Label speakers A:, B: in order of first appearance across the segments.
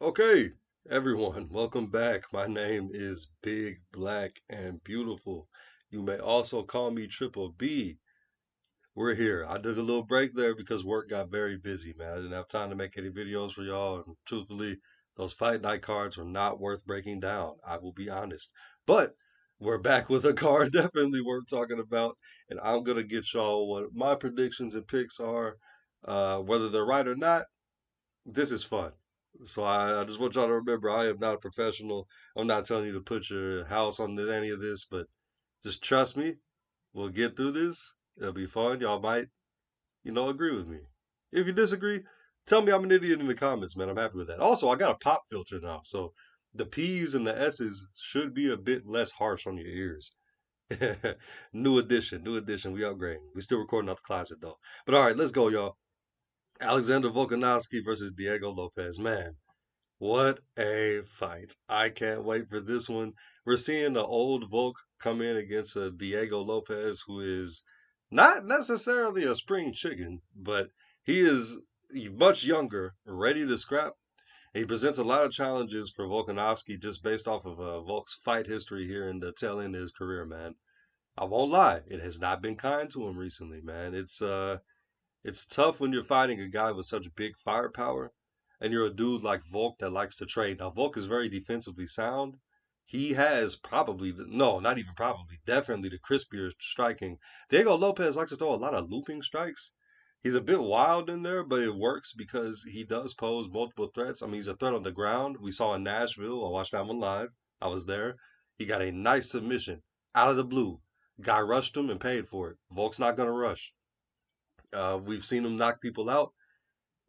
A: Okay, everyone, welcome back. My name is Big, Black, and Beautiful. You may also call me Triple B. We're here. I took a little break there because work got very busy, man. I didn't have time to make any videos for y'all. And truthfully, those fight night cards are not worth breaking down. I will be honest. But we're back with a card definitely worth talking about. And I'm going to get y'all what my predictions and picks are. Whether they're right or not, this is fun. So I just want y'all to remember I am not a professional. I'm not telling you to put your house on any of this, but just trust me. We'll get through this. It'll be fun. Y'all might, agree with me. If you disagree, tell me I'm an idiot in the comments, man. I'm happy with that. Also, I got a pop filter now, so the P's and the S's should be a bit less harsh on your ears. New edition, new edition. We upgrading. We still recording off the closet though. But all right, let's go, y'all. Alexander Volkanovski versus Diego Lopez. Man, what a fight. I can't wait for this one. We're seeing the old Volk come in against a Diego Lopez who is not necessarily a spring chicken, but he is much younger, ready to scrap. He presents a lot of challenges for Volkanovski just based off of Volk's fight history here in the tail end of his career, man. I won't lie, it has not been kind to him recently, man. It's tough when you're fighting a guy with such big firepower and you're a dude like Volk that likes to trade. Now, Volk is very defensively sound. He has probably, no, not even probably, definitely the crispier striking. Diego Lopez likes to throw a lot of looping strikes. He's a bit wild in there, but it works because he does pose multiple threats. I mean, he's a threat on the ground. We saw in Nashville. I watched that one live. I was there. He got a nice submission out of the blue. Guy rushed him and paid for it. Volk's not going to rush. We've seen him knock people out.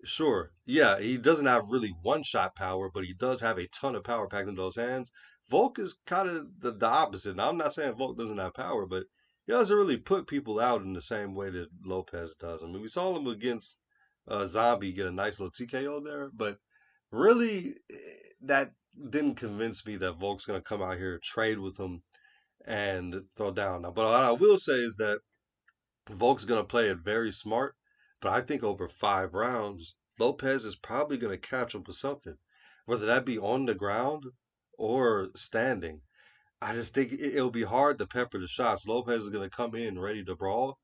A: Sure. Yeah, he doesn't have really one shot power, but he does have a ton of power packed into those hands. Volk is kind of the opposite. Now, I'm not saying Volk doesn't have power, but he doesn't really put people out in the same way that Lopez does. I mean, we saw him against Zombie get a nice little TKO there, but really, that didn't convince me that Volk's going to come out here, trade with him, and throw down. Now, but what I will say is that Volk's going to play it very smart, but I think over 5 rounds, Lopez is probably going to catch up with something, whether that be on the ground or standing. I just think it'll be hard to pepper the shots. Lopez is going to come in ready to brawl,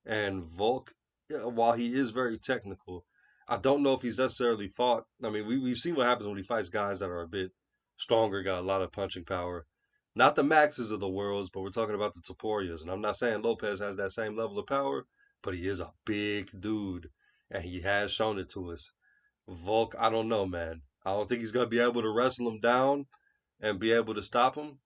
A: and Volk, while he is very technical, I don't know if he's necessarily fought. I mean, we've seen what happens when he fights guys that are a bit stronger, got a lot of punching power. Not the Maxes of the worlds, but we're talking about the Toporias. And I'm not saying Lopez has that same level of power, but he is a big dude, and he has shown it to us. Volk, I don't know, man. I don't think he's going to be able to wrestle him down and be able to stop him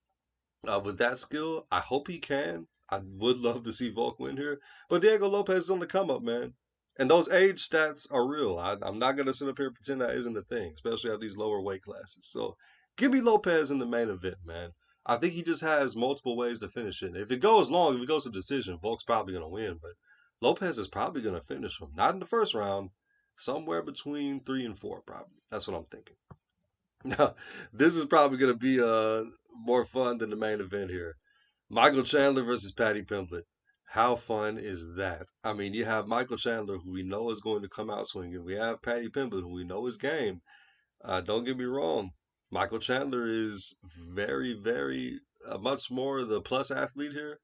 A: with that skill. I hope he can. I would love to see Volk win here. But Diego Lopez is on the come up, man. And those age stats are real. I'm not going to sit up here and pretend that isn't a thing, especially at these lower weight classes. So give me Lopez in the main event, man. I think he just has multiple ways to finish it. If it goes long, if it goes to decision, Volk's probably going to win. But Lopez is probably going to finish him. Not in the first round, somewhere between 3 and 4, probably. That's what I'm thinking. Now, this is probably going to be more fun than the main event here. Michael Chandler versus Paddy Pimblett. How fun is that? I mean, you have Michael Chandler, who we know is going to come out swinging. We have Paddy Pimblett, who we know is game. Don't get me wrong. Michael Chandler is very, very much more the plus athlete here.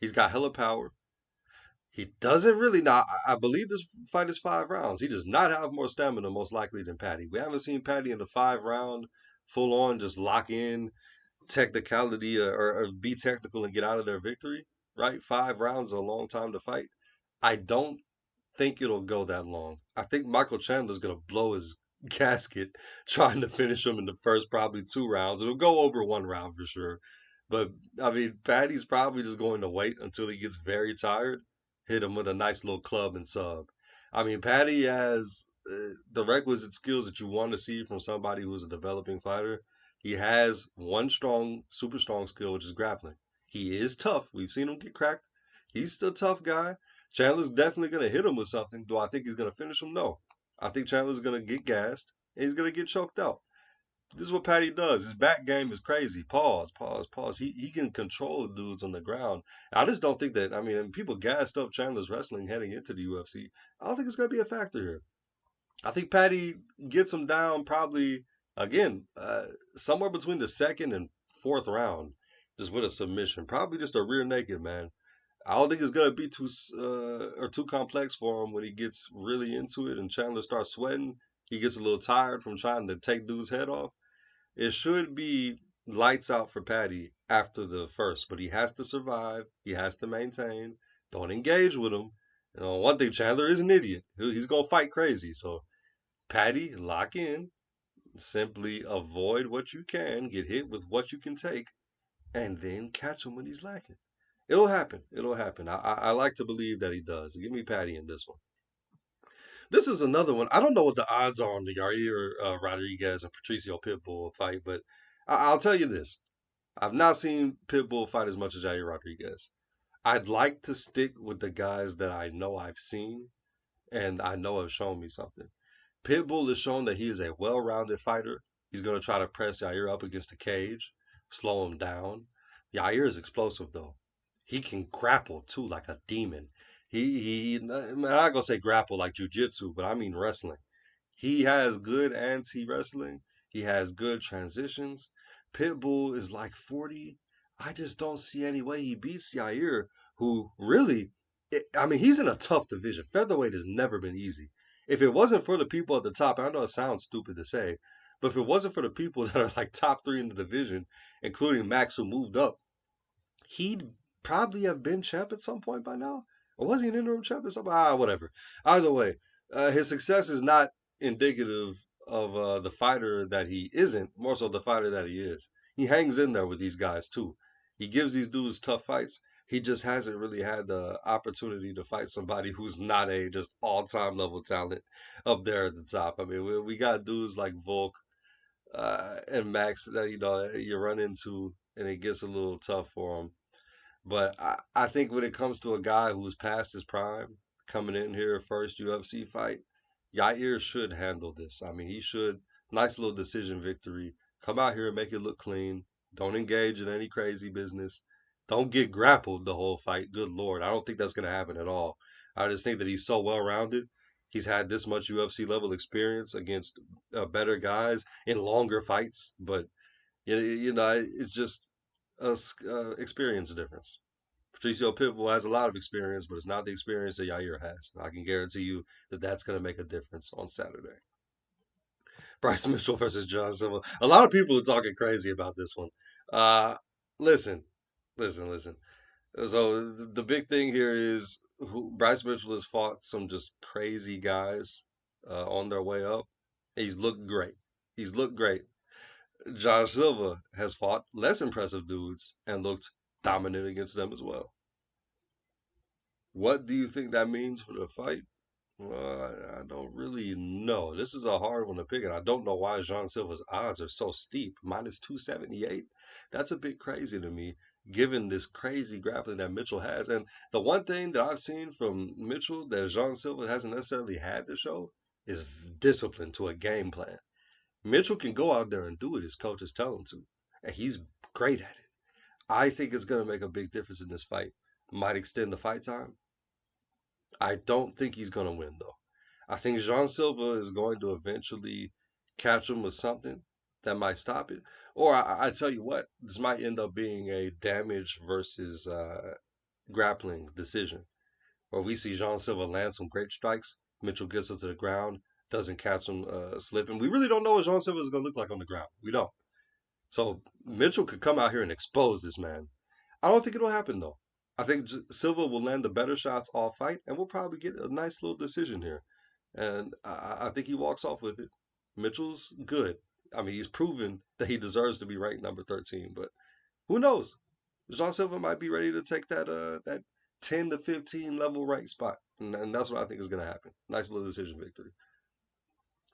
A: He's got hella power. He doesn't really not. I believe this fight is 5 rounds. He does not have more stamina, most likely, than Paddy. We haven't seen Paddy in the 5 round, full on, just lock in technicality or be technical and get out of their victory. Right? 5 rounds is a long time to fight. I don't think it'll go that long. I think Michael Chandler's gonna blow his gasket trying to finish him in the first probably 2 rounds. It'll go over 1 round for sure. But I mean, Patty's probably just going to wait until he gets very tired, hit him with a nice little club and sub. I mean, Patty has the requisite skills that you want to see from somebody who's a developing fighter. He has one strong, super strong skill, which is grappling. He is tough. We've seen him get cracked. He's still a tough guy. Chandler's definitely going to hit him with something. Do I think he's going to finish him? No. I think Chandler's going to get gassed and he's going to get choked out. This is what Patty does. His back game is crazy. Pause, pause, pause. He can control dudes on the ground. I just don't think that. I mean, people gassed up Chandler's wrestling heading into the UFC. I don't think it's going to be a factor here. I think Patty gets him down probably Again, somewhere between the second and fourth round, just with a submission. Probably just a rear naked, man. I don't think it's gonna be too complex for him when he gets really into it and Chandler starts sweating. He gets a little tired from trying to take dude's head off. It should be lights out for Patty after the first, but he has to survive. He has to maintain. Don't engage with him. One thing, Chandler is an idiot. He's gonna fight crazy. So Patty, lock in. Simply avoid what you can, get hit with what you can take, and then catch him when he's lacking. It'll happen. It'll happen. I like to believe that he does. Give me Patty in this one. This is another one. I don't know what the odds are on the Yair Rodriguez and Patricio Pitbull fight, but I'll tell you this. I've not seen Pitbull fight as much as Yair Rodriguez. I'd like to stick with the guys that I know I've seen and I know have shown me something. Pitbull has shown that he is a well rounded fighter. He's going to try to press Yair up against the cage, slow him down. Yair is explosive, though. He can grapple, too, like a demon. I'm not going to say grapple like jujitsu, but I mean wrestling. He has good anti wrestling. He has good transitions. Pitbull is like 40. I just don't see any way he beats Yair, who really, I mean, he's in a tough division. Featherweight has never been easy. If it wasn't for the people at the top, I know it sounds stupid to say, but if it wasn't for the people that are like top three in the division, including Max, who moved up, he'd probably have been champ at some point by now. Or was he an interim champ at some? Whatever. Either way, his success is not indicative of the fighter that he isn't, more so the fighter that he is. He hangs in there with these guys too. He gives these dudes tough fights. He just hasn't really had the opportunity to fight somebody who's not a just all time level talent up there at the top. I mean, we got dudes like Volk and Max that you run into, and it gets a little tough for them. But I think when it comes to a guy who's past his prime, coming in here first UFC fight, Yair should handle this. I mean, he should. Nice little decision victory. Come out here and make it look clean. Don't engage in any crazy business. Don't get grappled the whole fight. Good Lord. I don't think that's going to happen at all. I just think that he's so well rounded. He's had this much UFC level experience against better guys in longer fights. But, it's just a experience difference. Patricio Pitbull has a lot of experience, but it's not the experience that Yair has. I can guarantee you that that's going to make a difference on Saturday. Bryce Mitchell versus John Silva. A lot of people are talking crazy about this one. Uh, listen, listen. So the big thing here is Bryce Mitchell has fought some just crazy guys on their way up. He's looked great. He's looked great. John Silva has fought less impressive dudes and looked dominant against them as well. What do you think that means for the fight? Well, I don't really know. This is a hard one to pick, and I don't know why Jean Silva's odds are so steep. Minus 278? That's a bit crazy to me, given this crazy grappling that Mitchell has. And the one thing that I've seen from Mitchell that Jean Silva hasn't necessarily had to show is discipline to a game plan. Mitchell can go out there and do what his coaches tell him to, and he's great at it. I think it's going to make a big difference in this fight. Might extend the fight time. I don't think he's going to win, though. I think Jean Silva is going to eventually catch him with something that might stop it. Or I tell you what, this might end up being a damage versus grappling decision, where we see Jean Silva land some great strikes. Mitchell gets him to the ground, doesn't catch him slipping. We really don't know what Jean Silva is going to look like on the ground. We don't. So Mitchell could come out here and expose this man. I don't think it'll happen though. I think Silva will land the better shots all fight, and we'll probably get a nice little decision here. And I think he walks off with it. Mitchell's good. I mean, he's proven that he deserves to be ranked number 13. But who knows? Jean Silva might be ready to take that 10 to 15 level rank spot, and that's what I think is going to happen. Nice little decision victory.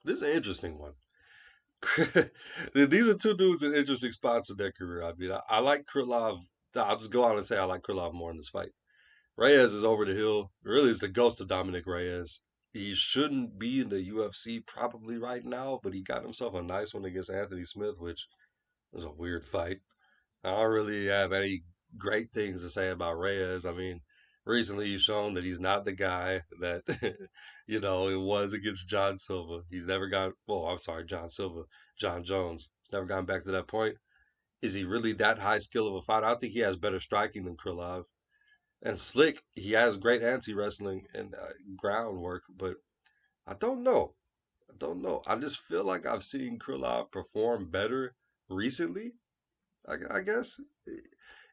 A: This is an interesting one. These are two dudes in interesting spots in their career. I mean, I like Krylov. I'll just go out and say I like Krylov more in this fight. Reyes is over the hill. Really is the ghost of Dominic Reyes. He shouldn't be in the UFC probably right now, but he got himself a nice one against Anthony Smith, which was a weird fight. I don't really have any great things to say about Reyes. I mean, Recently, he's shown that he's not the guy that it was against John Silva. He's never got. Well, I'm sorry, John Silva, John Jones. Never gotten back to that point. Is he really that high skill of a fighter? I think he has better striking than Krylov. And Slick, he has great anti wrestling and groundwork, but I don't know. I don't know. I just feel like I've seen Krylov perform better recently. I guess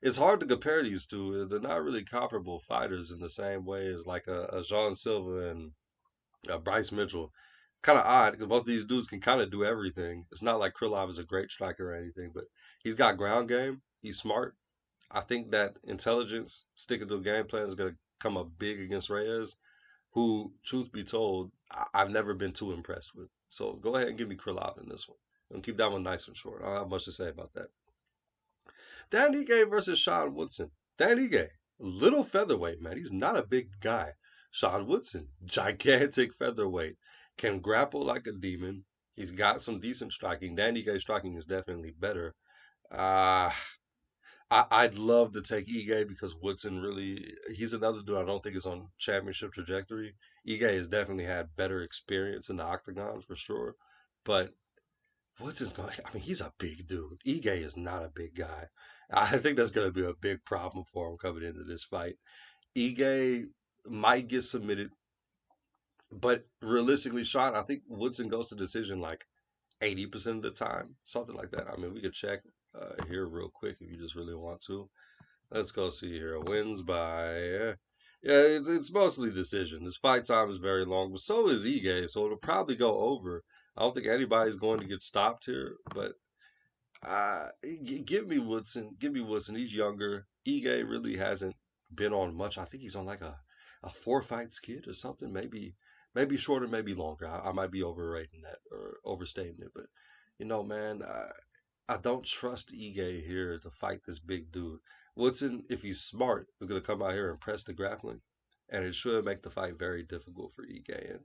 A: it's hard to compare these two. They're not really comparable fighters in the same way as like a Jean Silva and Bryce Mitchell. Kind of odd because both of these dudes can kind of do everything. It's not like Krylov is a great striker or anything, but he's got ground game. He's smart. I think that intelligence, sticking to a game plan, is going to come up big against Reyes, who, truth be told, I've never been too impressed with. So go ahead and give me Krylov in this one. And keep that one nice and short. I don't have much to say about that. Dan Ige versus Sean Woodson. Dan Ige, little featherweight, man. He's not a big guy. Sean Woodson, gigantic featherweight, can grapple like a demon. He's got some decent striking. Dan Ige's striking is definitely better. Uh, I'd love to take Ige because Woodson really, he's another dude I don't think is on championship trajectory. Ige has definitely had better experience in the octagon for sure. But Woodson's going, I mean, he's a big dude. Ige is not a big guy. I think that's going to be a big problem for him coming into this fight. Ige might get submitted, but realistically, Sean, I think Woodson goes to decision like 80% of the time, something like that. I mean, we could check here real quick if you just really want to. Let's go see here. Wins by yeah, it's mostly decision. His fight time is very long, but so is Ige, so it'll probably go over. I don't think anybody's going to get stopped here, but give me Woodson. Give me Woodson. He's younger. Ige really hasn't been on much. I think he's on like a four fight skid or something. Maybe shorter, maybe longer. I might be overrating that or overstating it, but man, I don't trust Ige here to fight this big dude. Woodson, if he's smart, is going to come out here and press the grappling, and it should make the fight very difficult for Ige. And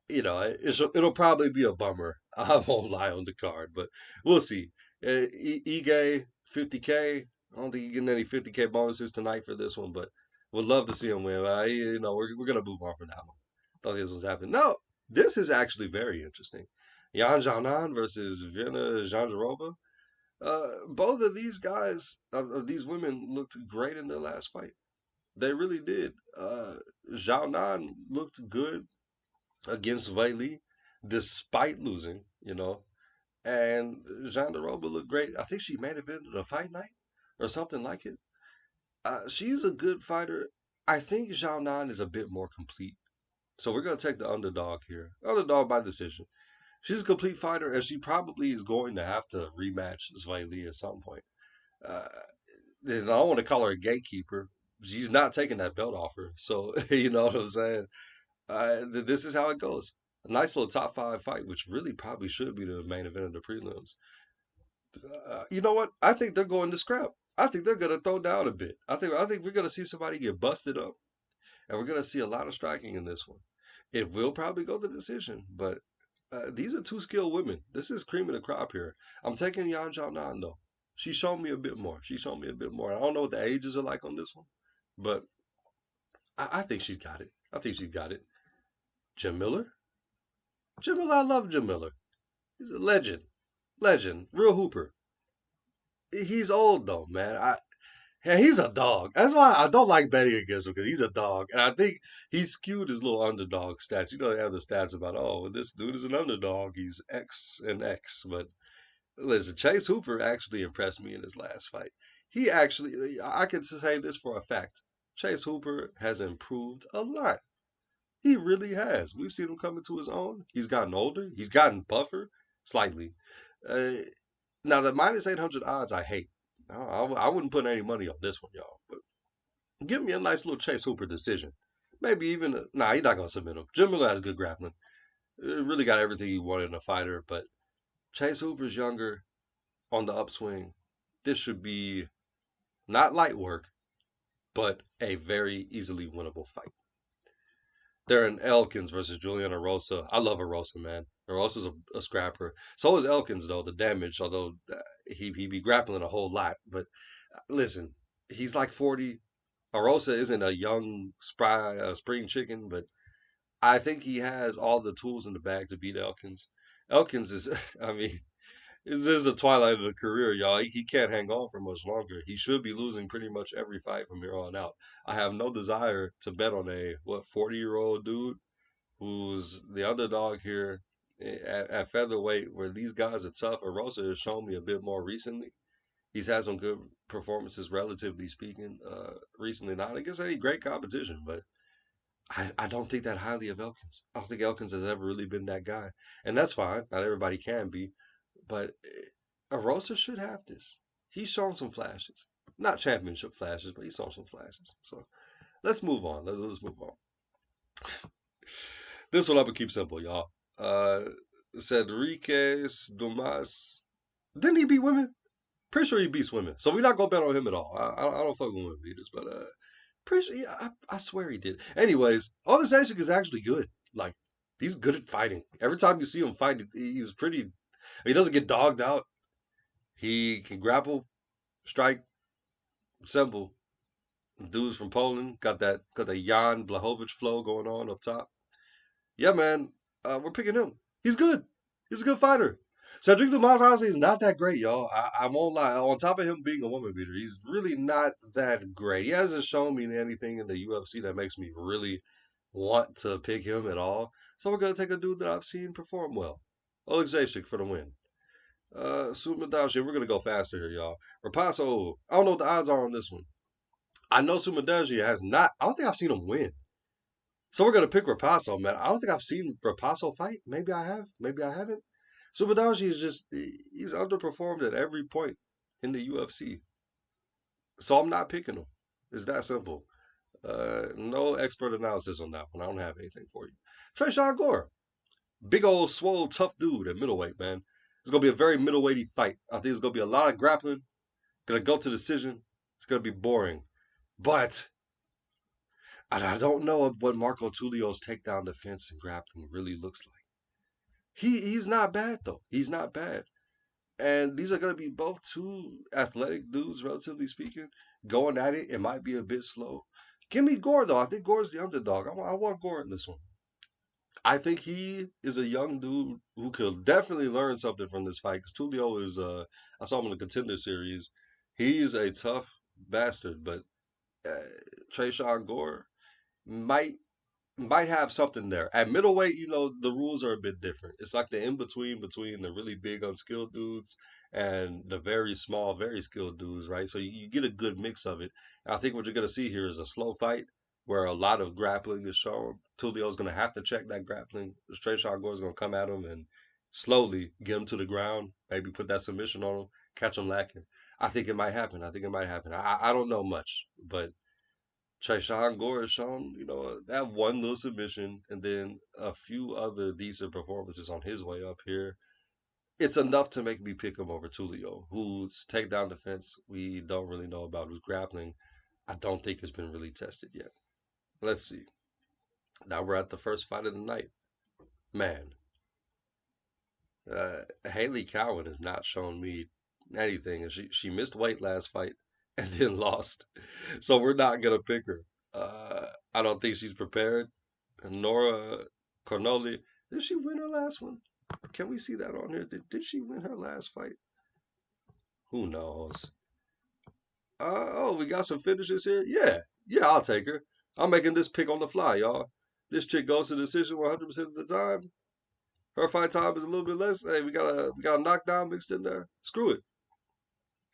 A: it'll probably be a bummer. I won't lie on the card, but we'll see. Ige 50K. I don't think you're getting any 50K bonuses tonight for this one, but would love to see him win. We're gonna move on for now. Thought this was happening. No, this is actually very interesting. Yan Xiaonan versus Virna Jandiroba. Both of these guys, of these women, looked great in their last fight. They really did. Zhao Nan looked good against Weili, despite losing, And Jandiroba looked great. I think she made it into a fight night or something like it. She's a good fighter. I think Zhao Nan is a bit more complete. So we're going to take the underdog here. Underdog by decision. She's a complete fighter, and she probably is going to have to rematch Weili at some point. Uh, I don't want to call her a gatekeeper. She's not taking that belt off her. So, you know what I'm saying? This is how it goes. A nice little top five fight, which really probably should be the main event of the prelims. You know what? I think they're going to scrap. I think they're going to throw down a bit. I think we're going to see somebody get busted up, and we're going to see a lot of striking in this one. It will probably go to decision, but these are two skilled women. This is cream of the crop here. I'm taking Yan Xiaonan though. She showed me a bit more. She showed me a bit more. I don't know what the ages are like on this one, but I think she's got it. I think she's got it. Jim Miller? Jim Miller, I love Jim Miller. He's a legend. Legend. Real hooper. He's old though, man. Yeah, he's a dog. That's why I don't like betting against him because he's a dog, and I think he's skewed his little underdog stats. They have the stats about this dude is an underdog. He's X and X. But listen, Chase Hooper actually impressed me in his last fight. He actually, I can say this for a fact. Chase Hooper has improved a lot. He really has. We've seen him come into his own. He's gotten older. He's gotten buffer slightly. Uh, Now the minus 800 odds, I hate. I wouldn't put any money on this one, y'all. But give me a nice little Chase Hooper decision. Maybe even nah, he's not gonna submit him. Jim Miller has good grappling. Really got everything you wanted in a fighter, but Chase Hooper's younger on the upswing. This should be not light work, but a very easily winnable fight. Darren Elkins versus Juliana Rosa. I love Rosa, man. Rosa's a scrapper. So is Elkins, though, the damage, although he be grappling a whole lot. But listen, he's like 40. Arosa isn't a young spry spring chicken, but I think he has all the tools in the bag to beat Elkins. Elkins is, I mean, this is the twilight of the career, y'all. He can't hang on for much longer. He should be losing pretty much every fight from here on out. I have no desire to bet on a, what, 40-year-old dude who's the underdog here at featherweight, where these guys are tough. Arosa has shown me a bit more recently. He's had some good performances, relatively speaking, recently. Not against any great competition, but I don't think that highly of Elkins. I don't think Elkins has ever really been that guy. And that's fine. Not everybody can be. But Arosa should have this. He's shown some flashes. Not championship flashes, but he's shown some flashes. So let's move on. Let's move on. This one I'm going to keep simple, y'all. Uh, Cedriquez Dumas. Didn't he beat women? Pretty sure he beats women. So we're not going to bet on him at all. I don't fuck with women beaters, but pretty sure, yeah, I swear he did. Anyways, all this Asic is actually good. Like, he's good at fighting. Every time you see him fight, he's pretty. He doesn't get dogged out. He can grapple, strike, simple. Dudes from Poland got that Jan Blachowicz flow going on up top. Yeah, man, we're picking him. He's good. He's a good fighter. Cedric Dumas honestly is not that great, y'all. I won't lie. On top of him being a woman beater, he's really not that great. He hasn't shown me anything in the UFC that makes me really want to pick him at all. So we're gonna take a dude that I've seen perform well. Oleg Zasik for the win. Sumadashi, we're gonna go faster here, y'all. Rapasso, I don't know what the odds are on this one. I know Sumadashi has not. I don't think I've seen him win. So we're gonna pick Rapasso, man. I don't think I've seen Rapasso fight. Maybe I have. Maybe I haven't. Subadashi is just he's underperformed at every point in the UFC. So I'm not picking him. It's that simple. No expert analysis on that one. I don't have anything for you. Trayshawn Gore, big old swole tough dude at middleweight, man. It's gonna be a very middleweighty fight. I think it's gonna be a lot of grappling. Gonna go to decision. It's gonna be boring. But I don't know what Marco Tulio's takedown defense and grappling really looks like. He's not bad though. He's not bad. And these are going to be both two athletic dudes, relatively speaking. Going at it, it might be a bit slow. Give me Gore, though. I think Gore's the underdog. I want Gore in this one. I think he is a young dude who could definitely learn something from this fight. Because Tulio is, I saw him in the Contender Series. He's a tough bastard, but uh, Trayshawn Gore might have something there. At middleweight, the rules are a bit different. It's like the in between the really big unskilled dudes and the very small, very skilled dudes, right? So you get a good mix of it. And I think what you're gonna see here is a slow fight where a lot of grappling is shown. Tulio's gonna have to check that grappling. Straight shot Gore's gonna come at him and slowly get him to the ground, maybe put that submission on him, catch him lacking. I think it might happen. I think it might happen. I don't know much, but Trishan Gore has shown, that one little submission and then a few other decent performances on his way up here. It's enough to make me pick him over Tulio, whose takedown defense we don't really know about, who's grappling. I don't think has been really tested yet. Let's see. Now we're at the first fight of the night. Man, Haley Cowan has not shown me anything. She missed weight last fight and then lost, so we're not gonna pick her. I don't think she's prepared. Nora Cornoli, did she win her last one? Can we see that on here? Did she win her last fight? Who knows? Oh, we got some finishes here. Yeah, I'll take her. I'm making this pick on the fly, y'all. This chick goes to decision 100% of the time. Her fight time is a little bit less. Hey, we got a knockdown mixed in there. Screw it.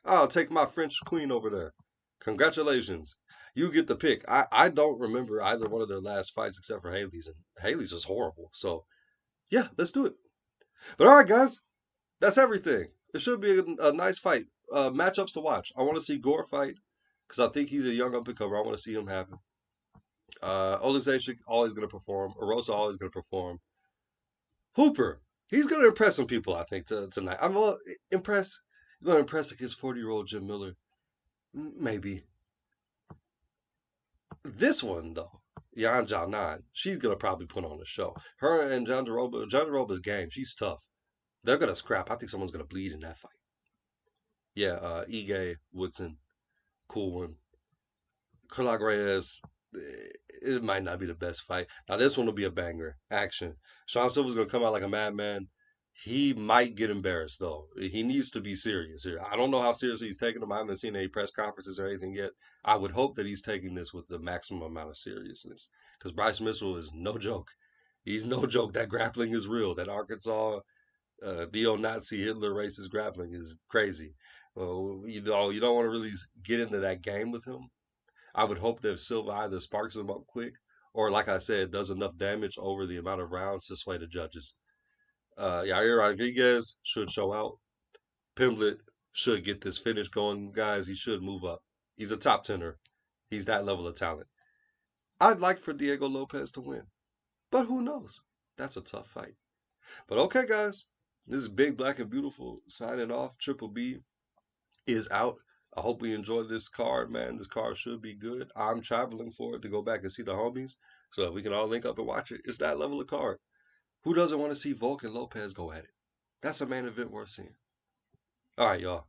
A: I'll take my French queen over there. Congratulations. You get the pick. I don't remember either one of their last fights except for Haley's, and Haley's is horrible. So yeah, let's do it. But all right, guys, that's everything. It should be a nice fight. Matchups to watch. I want to see Gore fight because I think he's a young up and comer. I want to see him happen. Olizashik always going to perform. Arosa always going to perform. Hooper, he's going to impress some people. I think tonight. I'm going to impress. Going to impress like his 40-year-old Jim Miller. Maybe. This one though, Yan Jianan, she's gonna probably put on a show. Her and Jandaroba's game. She's tough. They're gonna scrap. I think someone's gonna bleed in that fight. Yeah, Ige Woodson, cool one. Curlag Reyes, it might not be the best fight. Now this one will be a banger. Action. Sean Silver's gonna come out like a madman. He might get embarrassed though. He needs to be serious here. I don't know how seriously he's taking him. I haven't seen any press conferences or anything yet. I would hope that he's taking this with the maximum amount of seriousness because Bryce Mitchell is no joke. He's no joke. That grappling is real. That Arkansas neo-Nazi Hitler racist grappling is crazy. Well, you don't want to really get into that game with him. I would hope that if Silva either sparks him up quick or, like I said, does enough damage over the amount of rounds to sway the judges. Yair Rodriguez should show out. Pimblett should get this finish going. Guys, he should move up. He's a top tenor. He's that level of talent. I'd like for Diego Lopez to win, but who knows? That's a tough fight. But okay, guys, this is Big Black and Beautiful signing off. Triple B is out. I hope we enjoy this card, man. This card should be good. I'm traveling for it to go back and see the homies so that we can all link up and watch it. It's that level of card. Who doesn't want to see Volk and Lopez go at it? That's a main event worth seeing. All right, y'all.